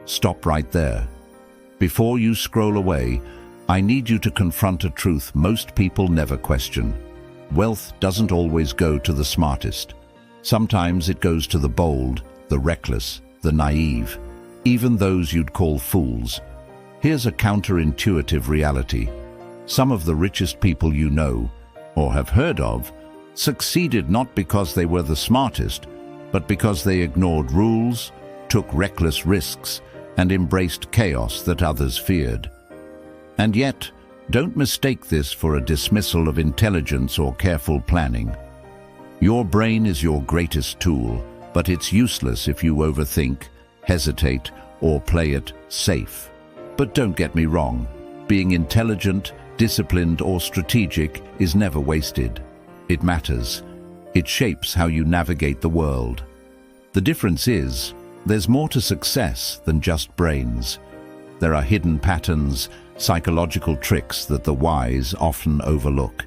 stop right there. Before you scroll away, I need you to confront a truth most people never question. Wealth doesn't always go to the smartest. Sometimes it goes to the bold, the reckless, the naive, even those you'd call fools. Here's a counterintuitive reality. Some of the richest people you know, or have heard of, succeeded not because they were the smartest, but because they ignored rules, took reckless risks, and embraced chaos that others feared. And yet, don't mistake this for a dismissal of intelligence or careful planning. Your brain is your greatest tool, but it's useless if you overthink, hesitate, or play it safe. But don't get me wrong, being intelligent, disciplined, or strategic is never wasted. It matters. It shapes how you navigate the world. The difference is, there's more to success than just brains. There are hidden patterns, psychological tricks that the wise often overlook.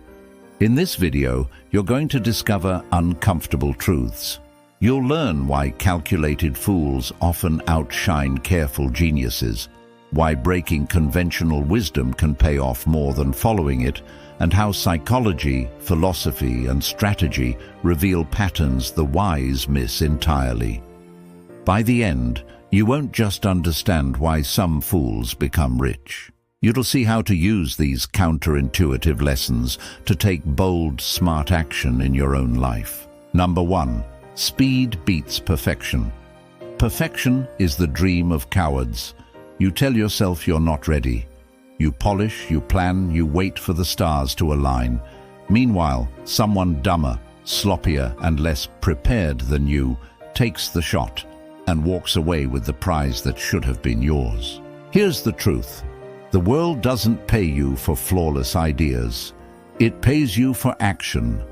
In this video, you're going to discover uncomfortable truths. You'll learn why calculated fools often outshine careful geniuses, why breaking conventional wisdom can pay off more than following it, and how psychology, philosophy, and strategy reveal patterns the wise miss entirely. By the end, you won't just understand why some fools become rich. You'll see how to use these counterintuitive lessons to take bold, smart action in your own life. Number 1. Speed beats perfection. Perfection is the dream of cowards. You tell yourself you're not ready. You polish, you plan, you wait for the stars to align. Meanwhile, someone dumber, sloppier, and less prepared than you takes the shot and walks away with the prize that should have been yours. Here's the truth. The world doesn't pay you for flawless ideas. It pays you for action.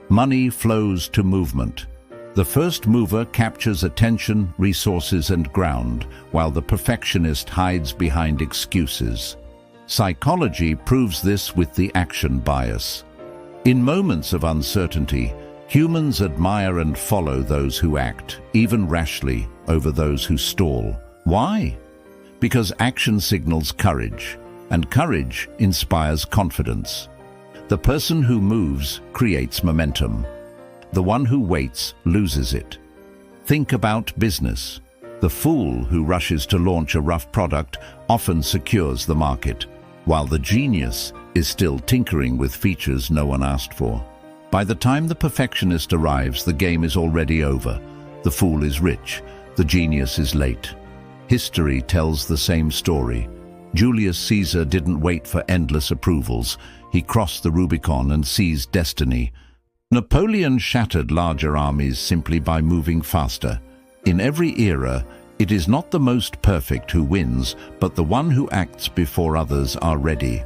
Money flows to movement. The first mover captures attention, resources, and ground, while the perfectionist hides behind excuses. Psychology proves this with the action bias. In moments of uncertainty, humans admire and follow those who act, even rashly, over those who stall. Why? Because action signals courage, and courage inspires confidence. The person who moves creates momentum. The one who waits loses it. Think about business. The fool who rushes to launch a rough product often secures the market, while the genius is still tinkering with features no one asked for. By the time the perfectionist arrives, the game is already over. The fool is rich, the genius is late. History tells the same story. Julius Caesar didn't wait for endless approvals. He crossed the Rubicon and seized destiny. Napoleon shattered larger armies simply by moving faster. In every era, it is not the most perfect who wins, but the one who acts before others are ready.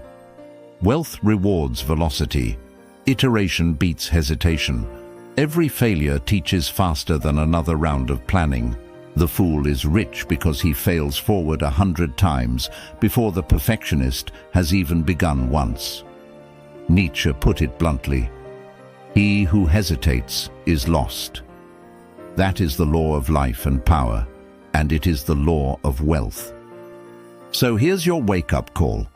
Wealth rewards velocity. Iteration beats hesitation. Every failure teaches faster than another round of planning. The fool is rich because he fails forward 100 times before the perfectionist has even begun once. Nietzsche put it bluntly, "He who hesitates is lost." That is the law of life and power, and it is the law of wealth. So here's your wake-up call.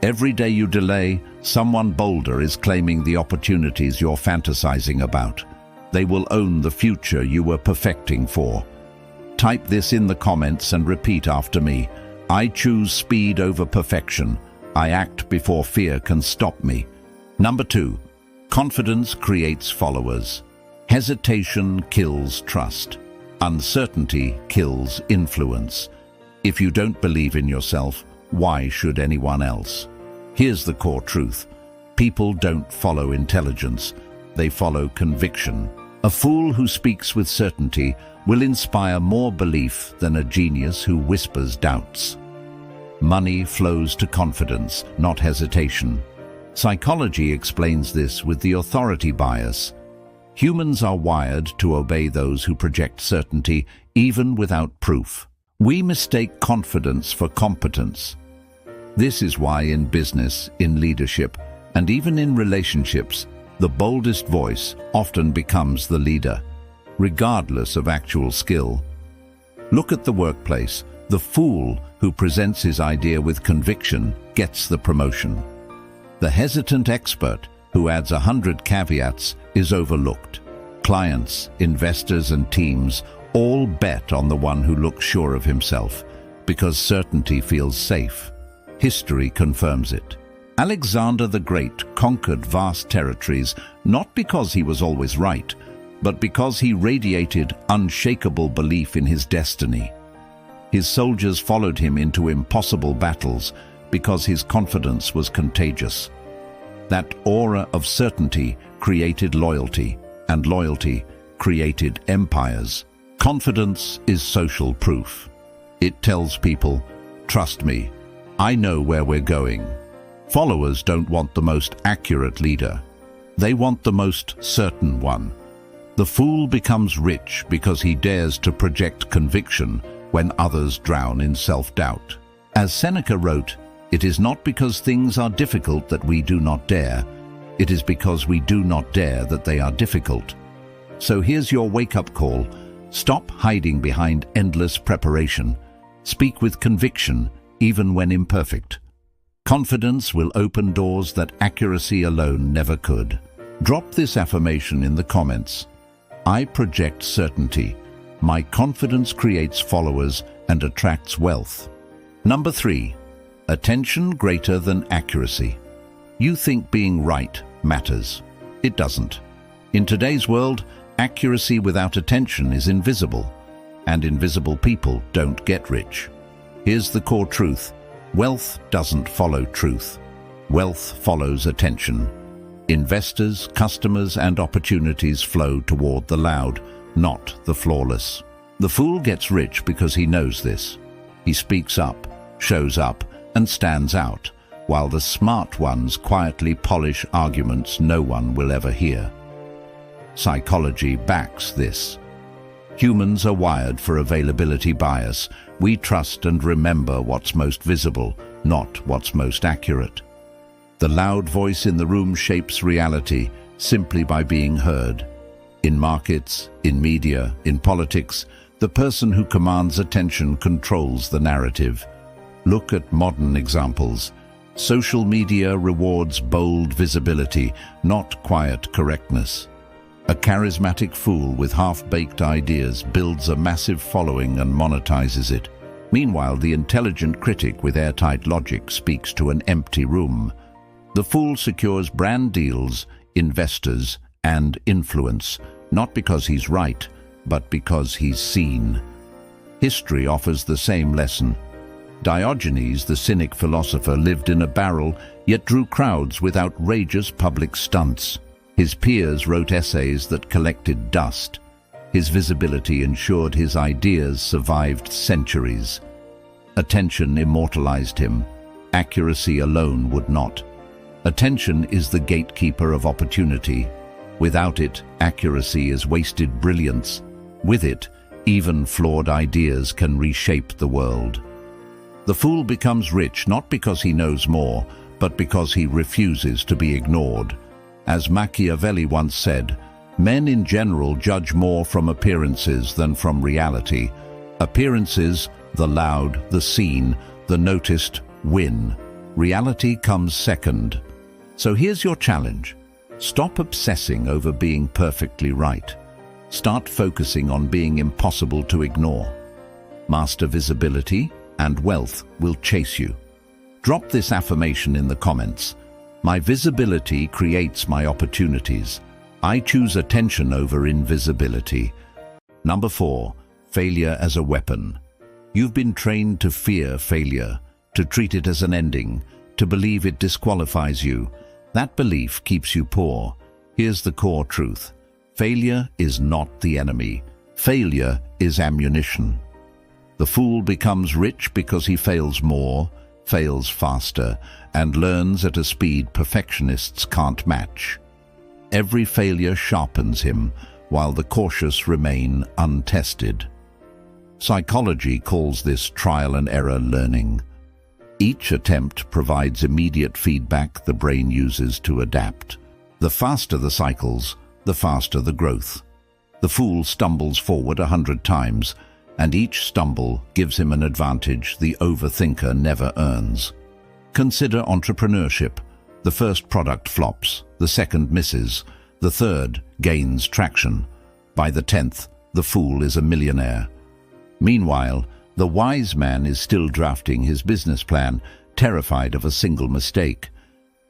Every day you delay, someone bolder is claiming the opportunities you're fantasizing about. They will own the future you were perfecting for. Type this in the comments and repeat after me. I choose speed over perfection. I act before fear can stop me. Number 2. Confidence creates followers. Hesitation kills trust. Uncertainty kills influence. If you don't believe in yourself, why should anyone else? Here's the core truth. People don't follow intelligence. They follow conviction. A fool who speaks with certainty will inspire more belief than a genius who whispers doubts. Money flows to confidence, not hesitation. Psychology explains this with the authority bias. Humans are wired to obey those who project certainty, even without proof. We mistake confidence for competence. This is why in business, in leadership, and even in relationships, the boldest voice often becomes the leader, regardless of actual skill. Look at the workplace. The fool who presents his idea with conviction gets the promotion. The hesitant expert who adds 100 caveats is overlooked. Clients, investors, and teams all bet on the one who looks sure of himself because certainty feels safe. History confirms it. Alexander the Great conquered vast territories not because he was always right, but because he radiated unshakable belief in his destiny. His soldiers followed him into impossible battles because his confidence was contagious. That aura of certainty created loyalty, and loyalty created empires. Confidence is social proof. It tells people, trust me, I know where we're going. Followers don't want the most accurate leader. They want the most certain one. The fool becomes rich because he dares to project conviction when others drown in self-doubt. As Seneca wrote, it is not because things are difficult that we do not dare. It is because we do not dare that they are difficult. So here's your wake-up call. Stop hiding behind endless preparation. Speak with conviction, even when imperfect. Confidence will open doors that accuracy alone never could. Drop this affirmation in the comments. I project certainty. My confidence creates followers and attracts wealth. Number 3. Attention greater than accuracy. You think being right matters. It doesn't. In today's world, accuracy without attention is invisible, and invisible people don't get rich. Here's the core truth. Wealth doesn't follow truth. Wealth follows attention. Investors, customers, and opportunities flow toward the loud, not the flawless. The fool gets rich because he knows this. He speaks up, shows up, and stands out, while the smart ones quietly polish arguments no one will ever hear. Psychology backs this. Humans are wired for availability bias. We trust and remember what's most visible, not what's most accurate. The loud voice in the room shapes reality simply by being heard. In markets, in media, in politics, the person who commands attention controls the narrative. Look at modern examples. Social media rewards bold visibility, not quiet correctness. A charismatic fool with half-baked ideas builds a massive following and monetizes it. Meanwhile, the intelligent critic with airtight logic speaks to an empty room. The fool secures brand deals, investors, and influence, not because he's right, but because he's seen. History offers the same lesson. Diogenes, the cynic philosopher, lived in a barrel, yet drew crowds with outrageous public stunts. His peers wrote essays that collected dust. His visibility ensured his ideas survived centuries. Attention immortalized him. Accuracy alone would not. Attention is the gatekeeper of opportunity. Without it, accuracy is wasted brilliance. With it, even flawed ideas can reshape the world. The fool becomes rich not because he knows more, but because he refuses to be ignored. As Machiavelli once said, men in general judge more from appearances than from reality. Appearances, the loud, the seen, the noticed, win. Reality comes second. So here's your challenge. Stop obsessing over being perfectly right. Start focusing on being impossible to ignore. Master visibility, and wealth will chase you. Drop this affirmation in the comments. My visibility creates my opportunities. I choose attention over invisibility. Number 4, failure as a weapon. You've been trained to fear failure, to treat it as an ending, to believe it disqualifies you. That belief keeps you poor. Here's the core truth. Failure is not the enemy. Failure is ammunition. The fool becomes rich because he fails more, fails faster, and learns at a speed perfectionists can't match. Every failure sharpens him, while the cautious remain untested. Psychology calls this trial and error learning. Each attempt provides immediate feedback the brain uses to adapt. The faster the cycles, the faster the growth. The fool stumbles forward 100 times, and each stumble gives him an advantage the overthinker never earns. Consider entrepreneurship. The first product flops, the second misses, the third gains traction. By the 10th, the fool is a millionaire. Meanwhile, the wise man is still drafting his business plan, terrified of a single mistake.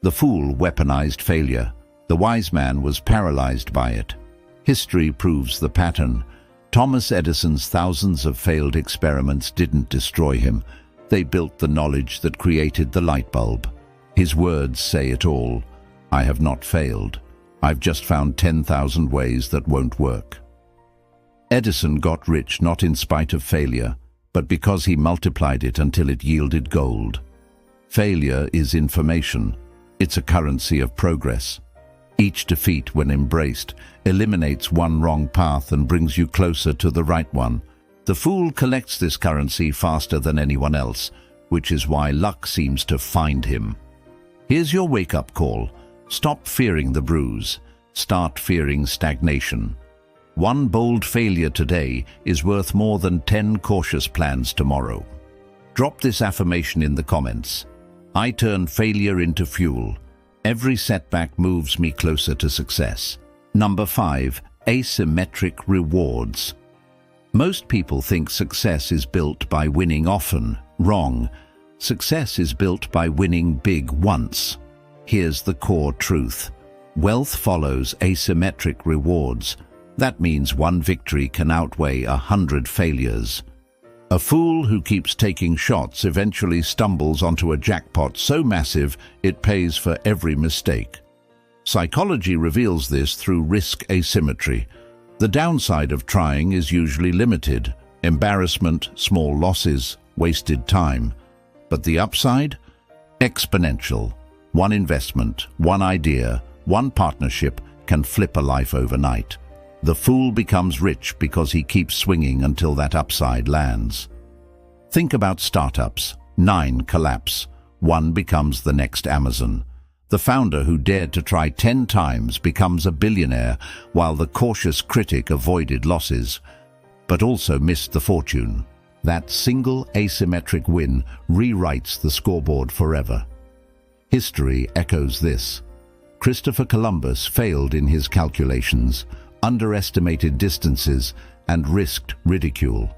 The fool weaponized failure. The wise man was paralyzed by it. History proves the pattern. Thomas Edison's thousands of failed experiments didn't destroy him. They built the knowledge that created the light bulb. His words say it all. I have not failed. I've just found 10,000 ways that won't work. Edison got rich not in spite of failure, but because he multiplied it until it yielded gold. Failure is information. It's a currency of progress. Each defeat, when embraced, eliminates one wrong path and brings you closer to the right one. The fool collects this currency faster than anyone else, which is why luck seems to find him. Here's your wake-up call. Stop fearing the bruise. Start fearing stagnation. One bold failure today is worth more than 10 cautious plans tomorrow. Drop this affirmation in the comments. I turn failure into fuel. Every setback moves me closer to success. Number 5. Asymmetric rewards. Most people think success is built by winning often. Wrong. Success is built by winning big once. Here's the core truth. Wealth follows asymmetric rewards. That means one victory can outweigh 100 failures. A fool who keeps taking shots eventually stumbles onto a jackpot so massive it pays for every mistake. Psychology reveals this through risk asymmetry. The downside of trying is usually limited: embarrassment, small losses, wasted time. But the upside? Exponential. One investment, one idea, one partnership can flip a life overnight. The fool becomes rich because he keeps swinging until that upside lands. Think about startups. 9 collapse. 1 becomes the next Amazon. The founder who dared to try 10 times becomes a billionaire, while the cautious critic avoided losses, but also missed the fortune. That single asymmetric win rewrites the scoreboard forever. History echoes this. Christopher Columbus failed in his calculations, underestimated distances, and risked ridicule.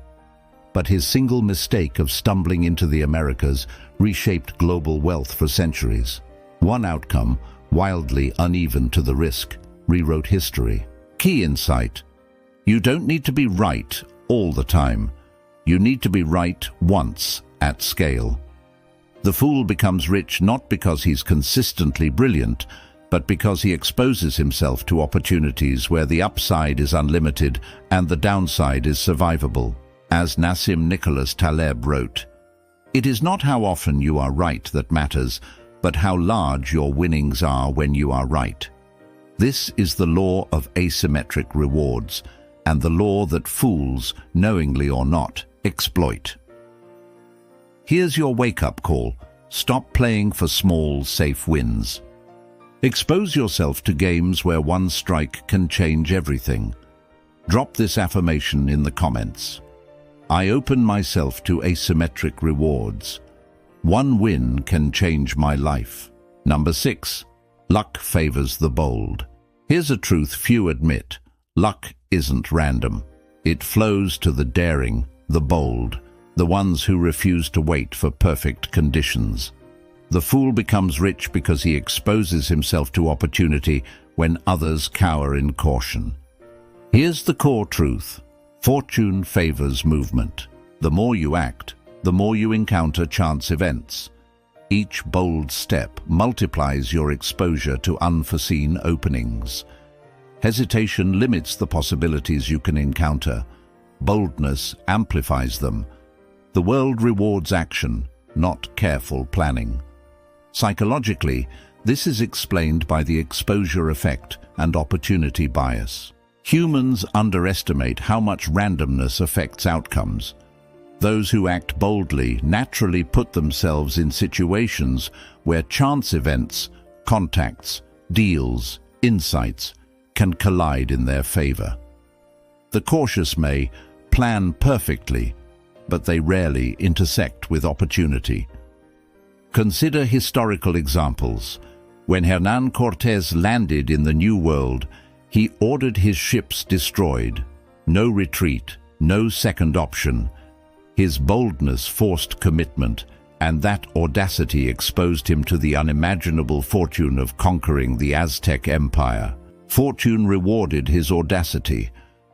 But his single mistake of stumbling into the Americas reshaped global wealth for centuries. One outcome, wildly uneven to the risk, rewrote history. Key insight: you don't need to be right all the time. You need to be right once at scale. The fool becomes rich not because he's consistently brilliant, but because he exposes himself to opportunities where the upside is unlimited and the downside is survivable. As Nassim Nicholas Taleb wrote, "It is not how often you are right that matters, but how large your winnings are when you are right." This is the law of asymmetric rewards, and the law that fools, knowingly or not, exploit. Here's your wake-up call. Stop playing for small, safe wins. Expose yourself to games where one strike can change everything. Drop this affirmation in the comments. I open myself to asymmetric rewards. One win can change my life. Number 6. Luck favors the bold. Here's a truth few admit. Luck isn't random. It flows to the daring, the bold, the ones who refuse to wait for perfect conditions. The fool becomes rich because he exposes himself to opportunity when others cower in caution. Here's the core truth. Fortune favors movement. The more you act, the more you encounter chance events. Each bold step multiplies your exposure to unforeseen openings. Hesitation limits the possibilities you can encounter. Boldness amplifies them. The world rewards action, not careful planning. Psychologically, this is explained by the exposure effect and opportunity bias. Humans underestimate how much randomness affects outcomes. Those who act boldly naturally put themselves in situations where chance events, contacts, deals, insights can collide in their favor. The cautious may plan perfectly, but they rarely intersect with opportunity. Consider historical examples. When Hernán Cortés landed in the New World, he ordered his ships destroyed. No retreat, no second option. His boldness forced commitment, and that audacity exposed him to the unimaginable fortune of conquering the Aztec Empire. Fortune rewarded his audacity.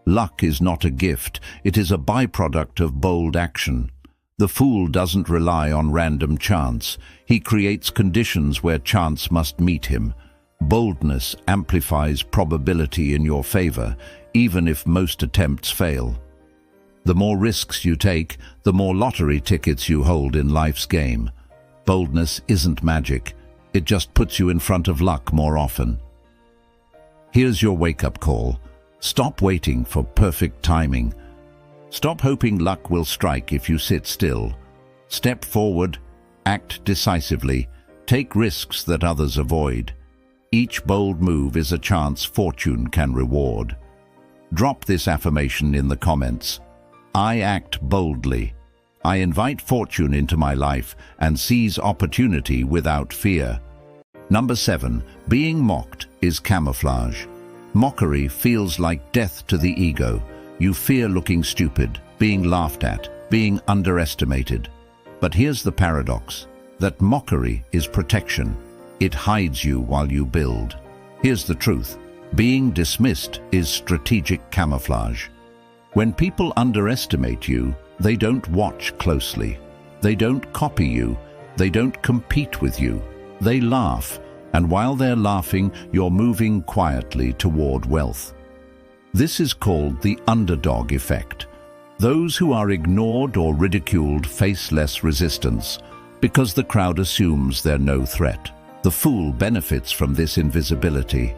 Luck is not a gift, it is a byproduct of bold action. The fool doesn't rely on random chance. He creates conditions where chance must meet him. Boldness amplifies probability in your favor, even if most attempts fail. The more risks you take, the more lottery tickets you hold in life's game. Boldness isn't magic. It just puts you in front of luck more often. Here's your wake-up call. Stop waiting for perfect timing. Stop hoping luck will strike if you sit still. Step forward, act decisively, take risks that others avoid. Each bold move is a chance fortune can reward. Drop this affirmation in the comments. I act boldly. I invite fortune into my life and seize opportunity without fear. Number 7. Being mocked is camouflage. Mockery feels like death to the ego. You fear looking stupid, being laughed at, being underestimated. But here's the paradox, that mockery is protection. It hides you while you build. Here's the truth. Being dismissed is strategic camouflage. When people underestimate you, they don't watch closely. They don't copy you. They don't compete with you. They laugh, and while they're laughing, you're moving quietly toward wealth. This is called the underdog effect. Those who are ignored or ridiculed face less resistance because the crowd assumes they're no threat. The fool benefits from this invisibility.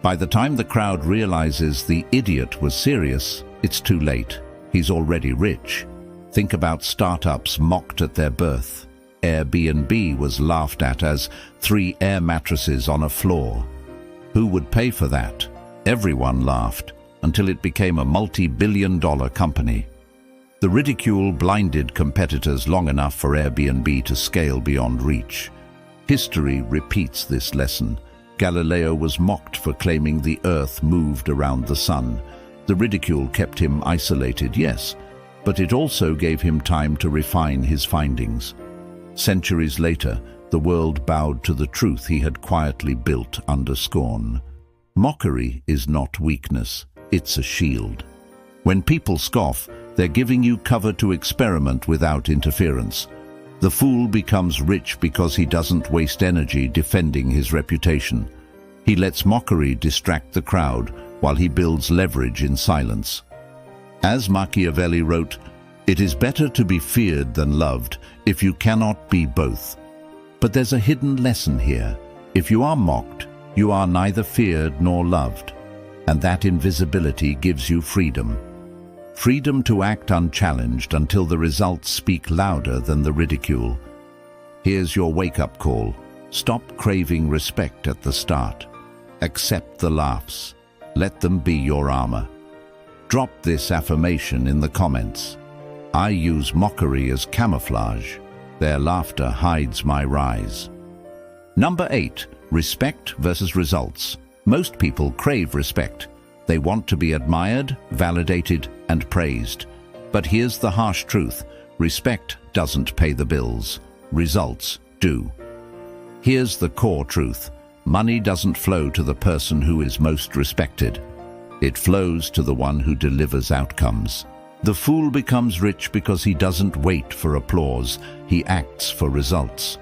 By the time the crowd realizes the idiot was serious, it's too late. He's already rich. Think about startups mocked at their birth. Airbnb was laughed at as 3 air mattresses on a floor. Who would pay for that? Everyone laughed, until it became a multi-billion-dollar company. The ridicule blinded competitors long enough for Airbnb to scale beyond reach. History repeats this lesson. Galileo was mocked for claiming the Earth moved around the sun. The ridicule kept him isolated, yes, but it also gave him time to refine his findings. Centuries later, the world bowed to the truth he had quietly built under scorn. Mockery is not weakness, it's a shield. When people scoff, they're giving you cover to experiment without interference. The fool becomes rich because he doesn't waste energy defending his reputation. He lets mockery distract the crowd while he builds leverage in silence. As Machiavelli wrote, "It is better to be feared than loved if you cannot be both." But there's a hidden lesson here. If you are mocked, you are neither feared nor loved, and that invisibility gives you freedom. Freedom to act unchallenged until the results speak louder than the ridicule. Here's your wake-up call. Stop craving respect at the start. Accept the laughs. Let them be your armor. Drop this affirmation in the comments. I use mockery as camouflage. Their laughter hides my rise. Number 8. Respect versus results. Most people crave respect. They want to be admired, validated, and praised. But here's the harsh truth. Respect doesn't pay the bills. Results do. Here's the core truth. Money doesn't flow to the person who is most respected. It flows to the one who delivers outcomes. The fool becomes rich because he doesn't wait for applause. He acts for results.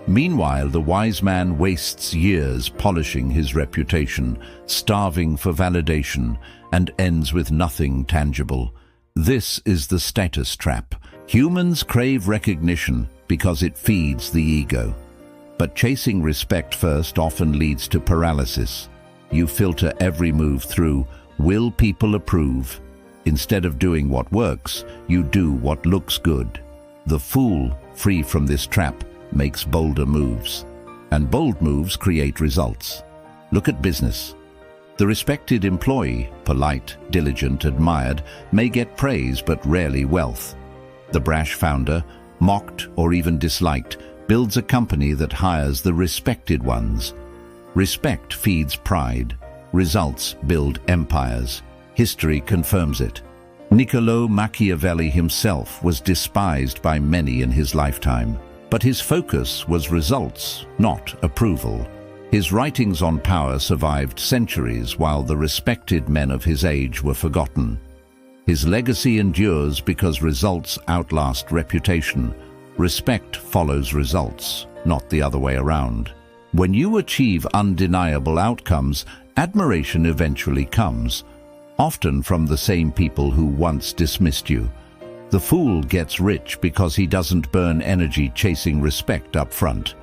Meanwhile, the wise man wastes years polishing his reputation, starving for validation, and ends with nothing tangible. This is the status trap. Humans crave recognition because it feeds the ego. But chasing respect first often leads to paralysis. You filter every move through, will people approve? Instead of doing what works, you do what looks good. The fool, free from this trap, makes bolder moves. And bold moves create results. Look at business. The respected employee, polite, diligent, admired, may get praise but rarely wealth. The brash founder, mocked or even disliked, builds a company that hires the respected ones. Respect feeds pride. Results build empires. History confirms it. Niccolò Machiavelli himself was despised by many in his lifetime, but his focus was results, not approval. His writings on power survived centuries while the respected men of his age were forgotten. His legacy endures because results outlast reputation. Respect follows results, not the other way around. When you achieve undeniable outcomes, admiration eventually comes, often from the same people who once dismissed you. The fool gets rich because he doesn't burn energy chasing respect up front.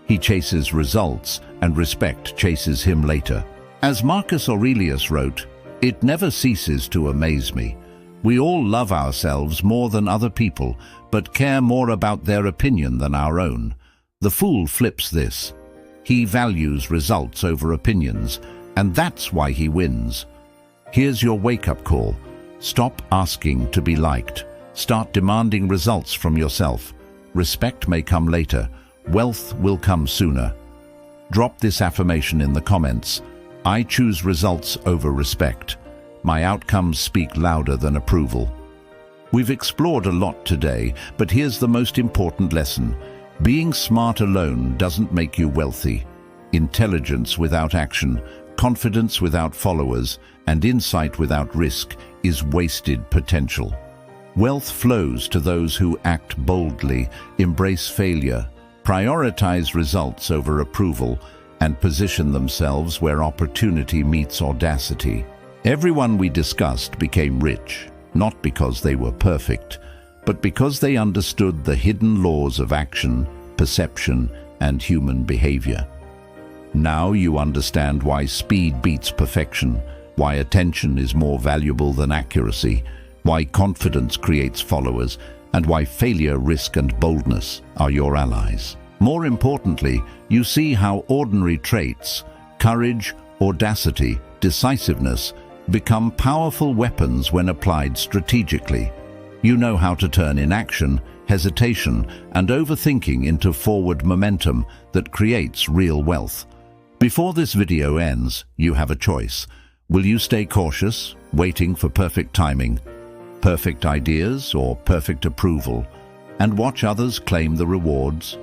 He chases results, and respect chases him later. As Marcus Aurelius wrote, "It never ceases to amaze me. We all love ourselves more than other people, but care more about their opinion than our own." The fool flips this. He values results over opinions, and that's why he wins. Here's your wake-up call. Stop asking to be liked. Start demanding results from yourself. Respect may come later. Wealth will come sooner. Drop this affirmation in the comments. I choose results over respect. My outcomes speak louder than approval. We've explored a lot today, but here's the most important lesson. Being smart alone doesn't make you wealthy. Intelligence without action, confidence without followers, and insight without risk is wasted potential. Wealth flows to those who act boldly, embrace failure, prioritize results over approval, and position themselves where opportunity meets audacity. Everyone we discussed became rich, not because they were perfect, but because they understood the hidden laws of action, perception, and human behavior. Now you understand why speed beats perfection, why attention is more valuable than accuracy, why confidence creates followers, and why failure, risk, and boldness are your allies. More importantly, you see how ordinary traits, courage, audacity, decisiveness, become powerful weapons when applied strategically. You know how to turn inaction, hesitation, and overthinking into forward momentum that creates real wealth. Before this video ends, you have a choice. Will you stay cautious, waiting for perfect timing, perfect ideas, or perfect approval, and watch others claim the rewards?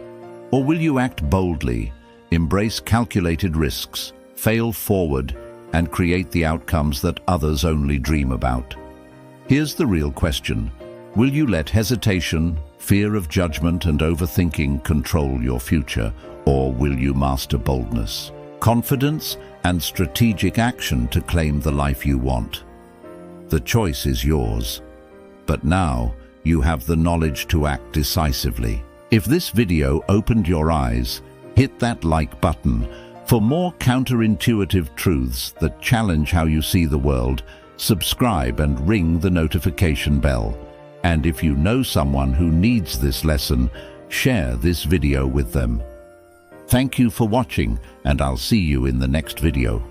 Or will you act boldly, embrace calculated risks, fail forward, and create the outcomes that others only dream about? Here's the real question. Will you let hesitation, fear of judgment, and overthinking control your future, or will you master boldness, confidence, and strategic action to claim the life you want? The choice is yours. But now, you have the knowledge to act decisively. If this video opened your eyes, hit that like button. For more counterintuitive truths that challenge how you see the world, subscribe and ring the notification bell. And if you know someone who needs this lesson, share this video with them. Thank you for watching, and I'll see you in the next video.